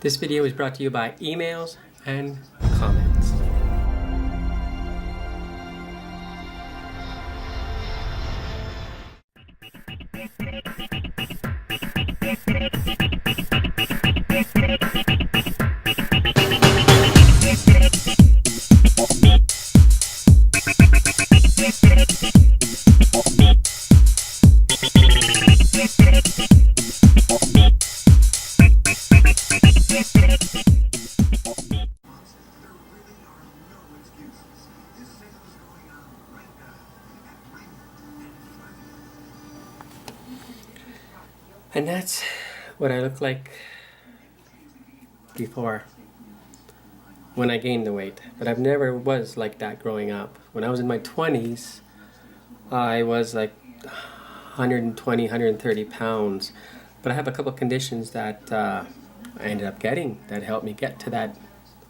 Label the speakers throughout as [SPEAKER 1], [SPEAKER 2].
[SPEAKER 1] This video is brought to you by emails and comments. And that's what I look like before, when I gained the weight. But I've never was like that growing up. When I was in my 20s, I was like 120, 130 pounds. But I have a couple of conditions that I ended up getting that helped me get to that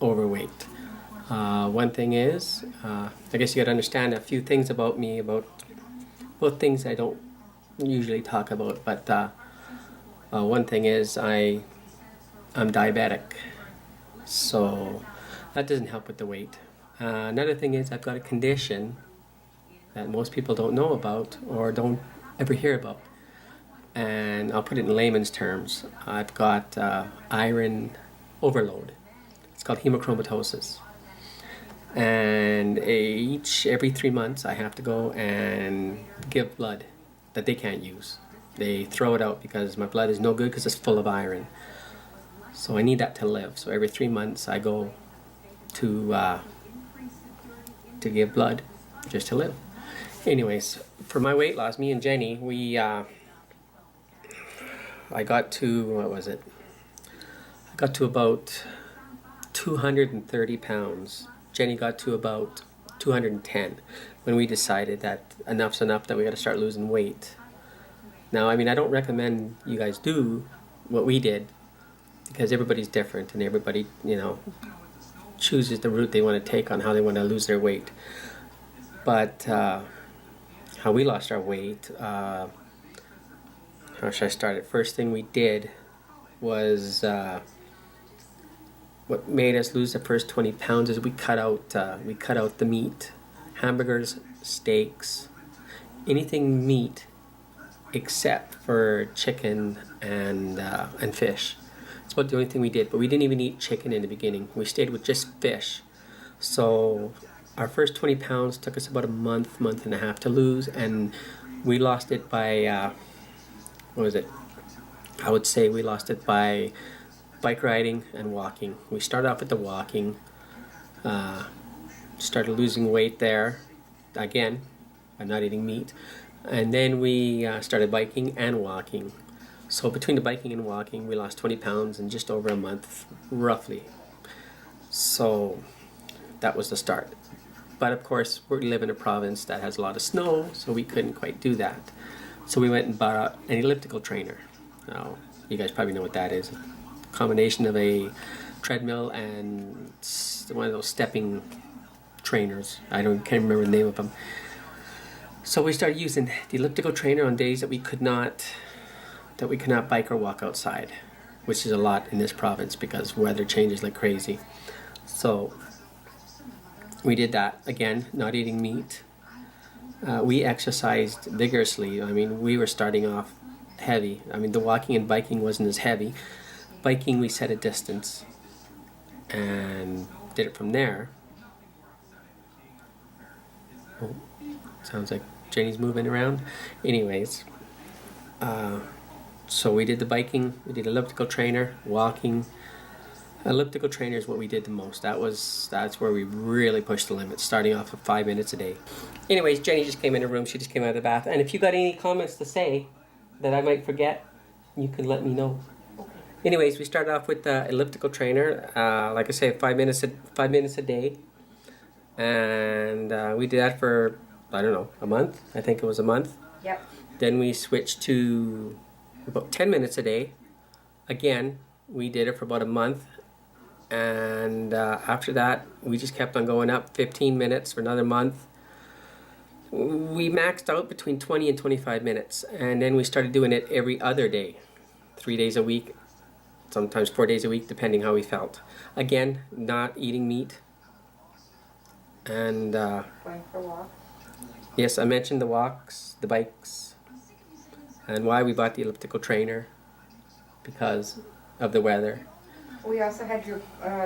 [SPEAKER 1] overweight. One thing is, I guess you got to understand a few things about me, about things I don't usually talk about, but one thing is I'm diabetic, so that doesn't help with the weight. Another thing is I've got a condition that most people don't know about or don't ever hear about, and I'll put it in layman's terms. I've got iron overload. It's called hemochromatosis, and every 3 months I have to go and give blood that they can't use. They throw it out because my blood is no good because it's full of iron. So I need that to live. So every 3 months I go to give blood just to live. Anyways, for my weight loss, me and Jenny, I got to, what was it? I got to about 230 pounds. Jenny got to about 210 when we decided that enough's enough, that we got to start losing weight. Now, I mean, I don't recommend you guys do what we did because everybody's different and everybody, chooses the route they want to take on how they want to lose their weight. But how we lost our weight, how should I start it? First thing we did was, what made us lose the first 20 pounds is we cut out the meat, hamburgers, steaks, anything meat, except for chicken and fish. It's about the only thing we did, but we didn't even eat chicken in the beginning. We stayed with just fish. So our first 20 pounds took us about a month and a half to lose, and we lost it by, what was it? I would say we lost it by bike riding and walking. We started off with the walking, started losing weight there, again, by not eating meat. And then we started biking and walking. So between the biking and walking, we lost 20 pounds in just over a month, roughly. So that was the start. But of course, we live in a province that has a lot of snow, so we couldn't quite do that. So we went and bought an elliptical trainer. Now, you guys probably know what that is. A combination of a treadmill and one of those stepping trainers. Can't remember the name of them. So we started using the elliptical trainer on days that we could not bike or walk outside, which is a lot in this province because weather changes like crazy. So we did that again, not eating meat. We exercised vigorously. I mean, we were starting off heavy. I mean, the walking and biking wasn't as heavy. Biking, we set a distance and did it from there. Oh, sounds like Jenny's moving around. Anyways, so we did the biking, we did elliptical trainer, walking. Elliptical trainer is what we did the most. That's where we really pushed the limits, starting off with 5 minutes a day. Anyways, Jenny just came in the room. She just came out of the bath. And if you got any comments to say that I might forget, you can let me know. Anyways, we started off with the elliptical trainer. Like I say, 5 minutes a day, and we did that for, I don't know, a month. I think it was a month.
[SPEAKER 2] Yep.
[SPEAKER 1] Then we switched to about 10 minutes a day. Again, we did it for about a month. And after that, we just kept on going up, 15 minutes for another month. We maxed out between 20 and 25 minutes. And then we started doing it every other day, 3 days a week, sometimes 4 days a week, depending how we felt. Again, not eating meat. And
[SPEAKER 2] Going for walks.
[SPEAKER 1] yes, I mentioned the walks, the bikes, and why we bought the elliptical trainer, because of the weather.
[SPEAKER 2] We also had your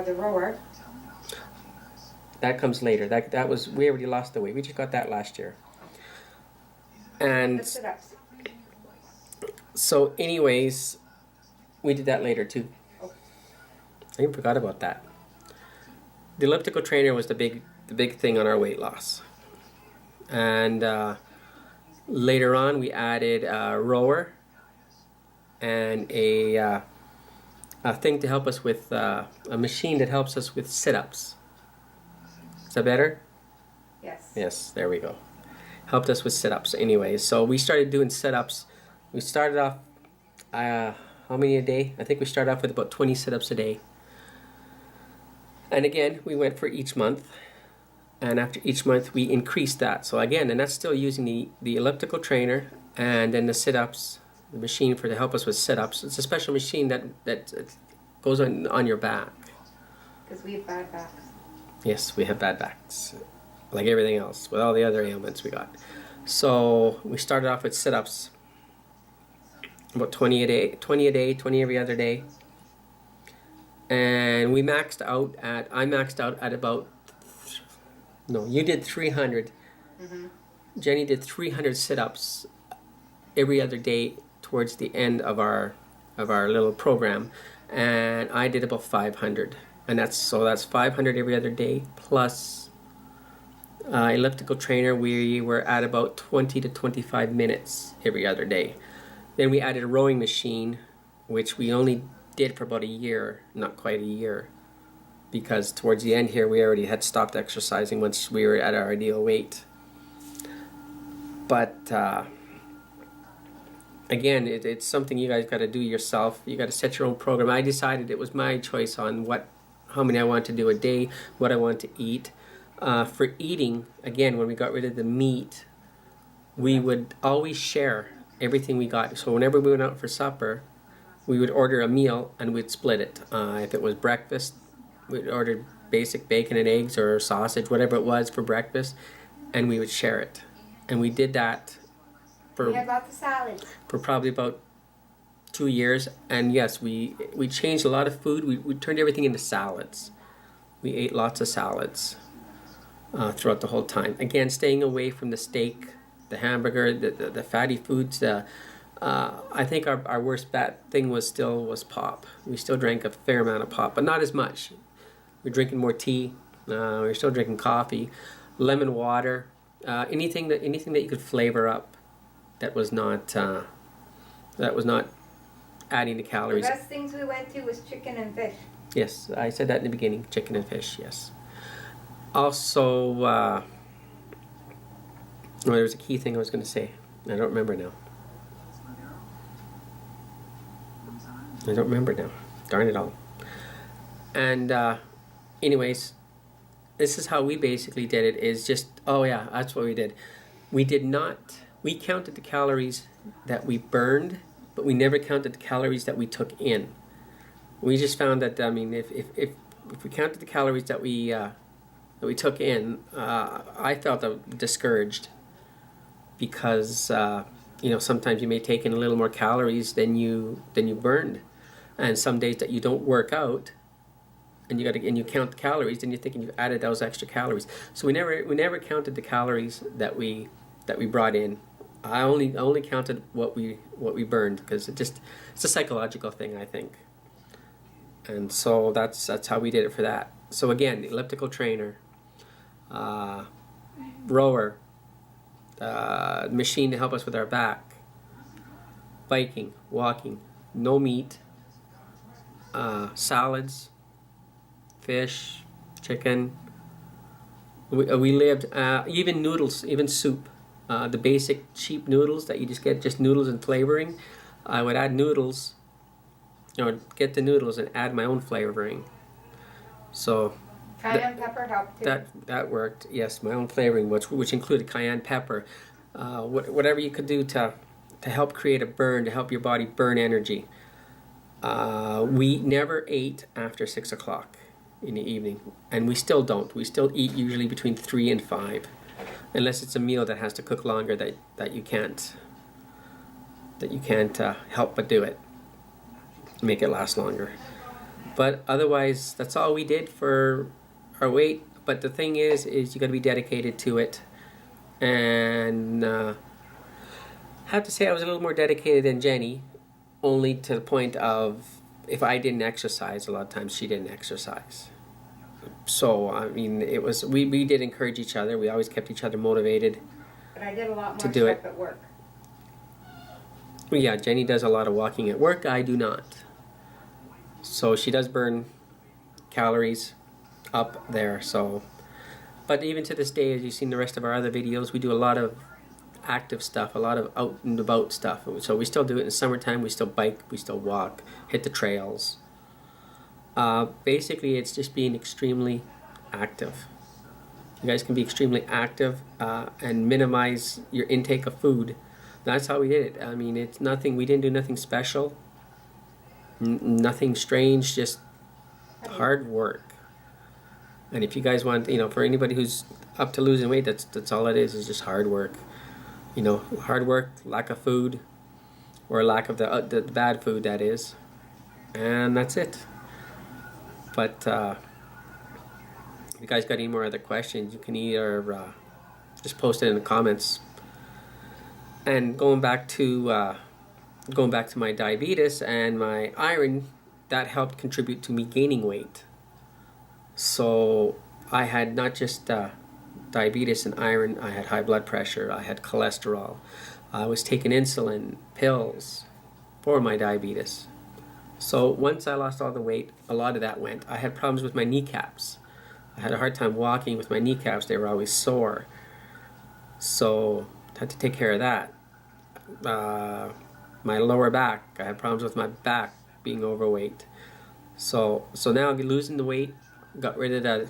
[SPEAKER 2] the rower.
[SPEAKER 1] That comes later. That was, we already lost the weight. We just got that last year. And
[SPEAKER 2] The sit-ups.
[SPEAKER 1] so anyways, we did that later too.
[SPEAKER 2] Oh.
[SPEAKER 1] I even forgot about that. The elliptical trainer was the big thing on our weight loss. And later on we added a rower and a thing to help us with, a machine that helps us with sit-ups. Is that better?
[SPEAKER 2] Yes.
[SPEAKER 1] Yes, there we go. Helped us with sit-ups anyway. So we started doing sit-ups. We started off, how many a day? I think we started off with about 20 sit-ups a day. And again, we went for each month. And after each month, we increased that. So again, and that's still using the elliptical trainer and then the sit-ups, the machine to help us with sit-ups. It's a special machine that goes on your back.
[SPEAKER 2] Because we have bad backs.
[SPEAKER 1] Yes, we have bad backs, like everything else, with all the other ailments we got. So we started off with sit-ups, about 20 a day, 20 every other day. And we maxed out at, I maxed out at about, no, you did 300.
[SPEAKER 2] Mm-hmm.
[SPEAKER 1] Jenny did 300 sit-ups every other day towards the end of our little program. And I did about 500. And that's 500 every other day, plus elliptical trainer, we were at about 20 to 25 minutes every other day. Then we added a rowing machine, which we only did for about a year, not quite a year, because towards the end here we already had stopped exercising once we were at our ideal weight. But again, it's something you guys got to do yourself. You got to set your own program. I decided it was my choice on how many I want to do a day, what I want to eat. For eating, again, when we got rid of the meat, we would always share everything we got. So whenever we went out for supper, we would order a meal and we'd split it. If it was breakfast, we'd order basic bacon and eggs or sausage, whatever it was for breakfast, and we would share it. And we did that
[SPEAKER 2] We had lots of salads.
[SPEAKER 1] for probably about 2 years. And yes, we changed a lot of food. We turned everything into salads. We ate lots of salads throughout the whole time. Again, staying away from the steak, the hamburger, the fatty foods. I think our worst bad thing was pop. We still drank a fair amount of pop, but not as much. We're drinking more tea. We're still drinking coffee, lemon water, anything that you could flavor up that was not adding the
[SPEAKER 2] The
[SPEAKER 1] calories.
[SPEAKER 2] best things we went to was chicken and fish.
[SPEAKER 1] Yes, I said that in the beginning. Chicken and fish. Yes. Also, well, there was a key thing I was going to say. I don't remember now. Darn it all. And anyways, this is how we basically did it. Is just, oh yeah, that's what we did. We counted the calories that we burned, but we never counted the calories that we took in. We just found that, I mean, if we counted the calories that we took in, I felt discouraged, because sometimes you may take in a little more calories than you burned, and some days that you don't work out, and you count the calories, then you're thinking you've added those extra calories. So we never counted the calories that we brought in. I only counted what we burned, because it's a psychological thing, I think. And so that's how we did it for that. So again, elliptical trainer, rower, machine to help us with our back, biking, walking, no meat, salads, fish, chicken. We lived, even noodles, even soup, the basic cheap noodles that you just get, just noodles and flavoring. I would add noodles, or get the noodles and add my own flavoring. So
[SPEAKER 2] Cayenne pepper helped too.
[SPEAKER 1] that worked. Yes, my own flavoring, which included cayenne pepper, whatever you could do to help create a burn, to help your body burn energy. We never ate after 6 o'clock in the evening, and we still don't. We still eat usually between 3 and 5, unless it's a meal that has to cook longer that you can't help but do it, make it last longer. But otherwise, that's all we did for our weight. But the thing is you got to be dedicated to it, and I have to say I was a little more dedicated than Jenni, only to the point of if I didn't exercise, a lot of times she didn't exercise. So I mean, it was we did encourage each other. We always kept each other motivated.
[SPEAKER 2] But I did a lot more
[SPEAKER 1] to do
[SPEAKER 2] stuff
[SPEAKER 1] it
[SPEAKER 2] at work.
[SPEAKER 1] Well, yeah, Jenni does a lot of walking at work. I do not. So she does burn calories up there. So, but even to this day, as you've seen the rest of our other videos, we do a lot of active stuff, a lot of out and about stuff. So we still do it in the summertime. We still bike, we still walk, hit the trails. Basically, it's just being extremely active. You guys can be extremely active and minimize your intake of food. That's how we did it. I mean, it's nothing. We didn't do nothing special, nothing strange. Just hard work. And if you guys want, for anybody who's up to losing weight, that's all it is just hard work. Hard work, lack of food, or lack of the bad food, that is, and that's it. But if you guys got any more other questions, you can either just post it in the comments. And going back to my diabetes and my iron, that helped contribute to me gaining weight. So I had not just diabetes and iron, I had high blood pressure, I had cholesterol, I was taking insulin, pills for my diabetes. So once I lost all the weight, a lot of that went. I had problems with my kneecaps. I had a hard time walking with my kneecaps. They were always sore. So I had to take care of that. My lower back, I had problems with my back being overweight. So now losing the weight, got rid of that.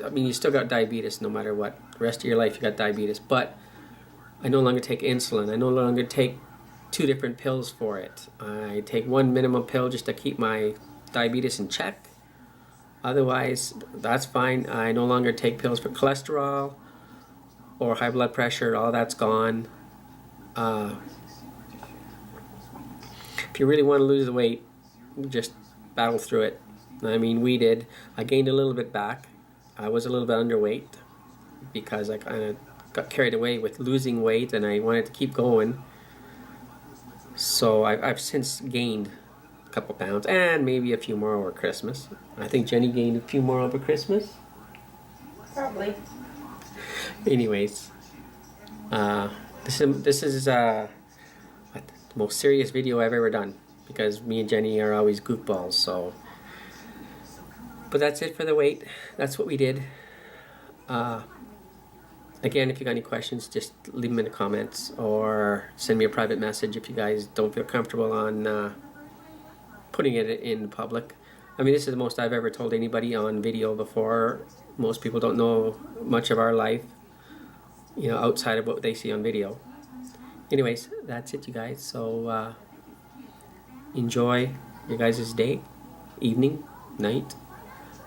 [SPEAKER 1] I mean, you still got diabetes no matter what. The rest of your life you got diabetes. But I no longer take insulin. I no longer take 2 different pills for it. I take 1 minimum pill just to keep my diabetes in check. Otherwise, that's fine. I no longer take pills for cholesterol or high blood pressure. All that's gone. If you really want to lose the weight, just battle through it. I mean, we did. I gained a little bit back. I was a little bit underweight because I kind of got carried away with losing weight and I wanted to keep going. So I've since gained a couple pounds and maybe a few more over Christmas. I think Jenni gained a few more over Christmas.
[SPEAKER 2] Probably.
[SPEAKER 1] Anyways, this is the most serious video I've ever done because me and Jenni are always goofballs. So, but that's it for the weight. That's what we did. Again, if you got any questions, just leave them in the comments or send me a private message if you guys don't feel comfortable on putting it in public. I mean, this is the most I've ever told anybody on video before. Most people don't know much of our life, outside of what they see on video. Anyways, that's it, you guys. So enjoy your guys' day, evening, night.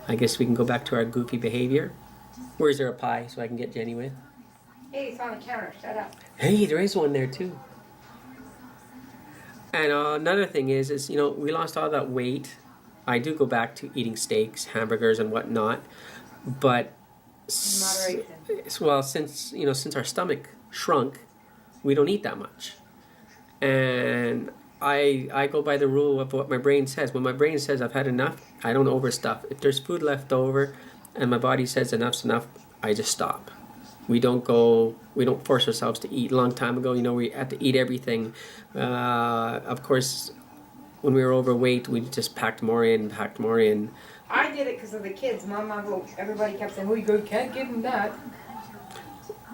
[SPEAKER 1] I guess we can go back to our goofy behavior. Where's there a pie so I can get Jenni with?
[SPEAKER 2] Hey, it's on the counter. Shut up.
[SPEAKER 1] Hey, there is one there too. And another thing is we lost all that weight. I do go back to eating steaks, hamburgers, and whatnot, but
[SPEAKER 2] In moderation.
[SPEAKER 1] well, since our stomach shrunk, we don't eat that much. And I go by the rule of what my brain says. When my brain says I've had enough, I don't overstuff. If there's food left over and my body says enough's enough, I just stop. We don't force ourselves to eat. A long time ago, we had to eat everything. Of course, when we were overweight, we just packed more in.
[SPEAKER 2] I did it because of the kids. Everybody kept saying, you can't give them that.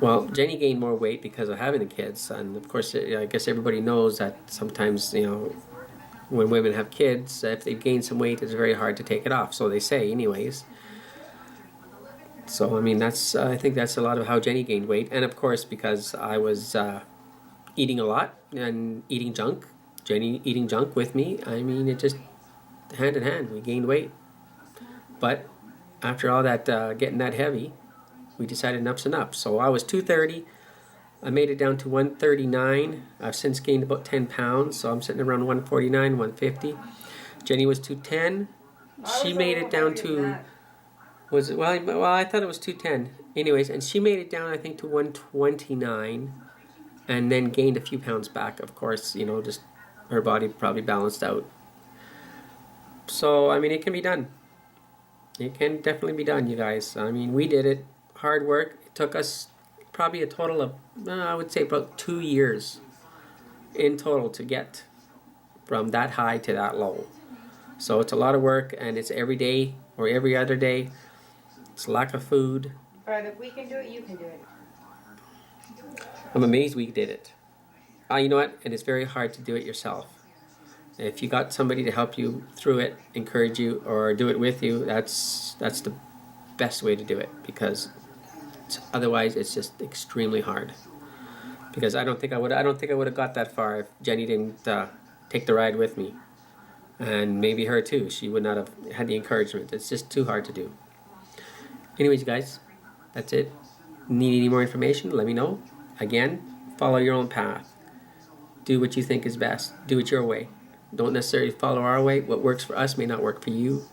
[SPEAKER 1] Well, Jenni gained more weight because of having the kids. And of course, I guess everybody knows that sometimes, when women have kids, if they gain some weight, it's very hard to take it off. So they say anyways. So, I mean, I think that's a lot of how Jenni gained weight. And of course, because I was eating a lot and eating junk, Jenni eating junk with me, I mean, it just hand in hand. We gained weight. But after all that getting that heavy, we decided enough's enough. So I was 230. I made it down to 139. I've since gained about 10 pounds, so I'm sitting around 149, 150. Jenni was 210. She made it down to, was it, well, I thought it was 210. Anyways, and she made it down, I think, to 129, and then gained a few pounds back. Of course, you know, just her body probably balanced out. So, I mean, it can be done. It can definitely be done, you guys. I mean, we did it. Hard work. It took us probably a total of, I would say, about 2 years in total to get from that high to that low. So it's a lot of work, and it's every day or every other day. It's lack of food.
[SPEAKER 2] But if we can do it, you can do it.
[SPEAKER 1] I'm amazed we did it. You know what? And it's very hard to do it yourself. If you got somebody to help you through it, encourage you, or do it with you, that's the best way to do it, because otherwise it's just extremely hard. Because I don't think I would have got that far if Jenni didn't take the ride with me, and maybe her too. She would not have had the encouragement. It's just too hard to do. Anyways, guys, that's it. Need any more information? Let me know. Again, follow your own path. Do what you think is best. Do it your way. Don't necessarily follow our way. What works for us may not work for you.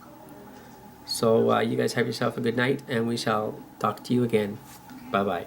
[SPEAKER 1] So you guys have yourself a good night, and we shall talk to you again. Bye-bye.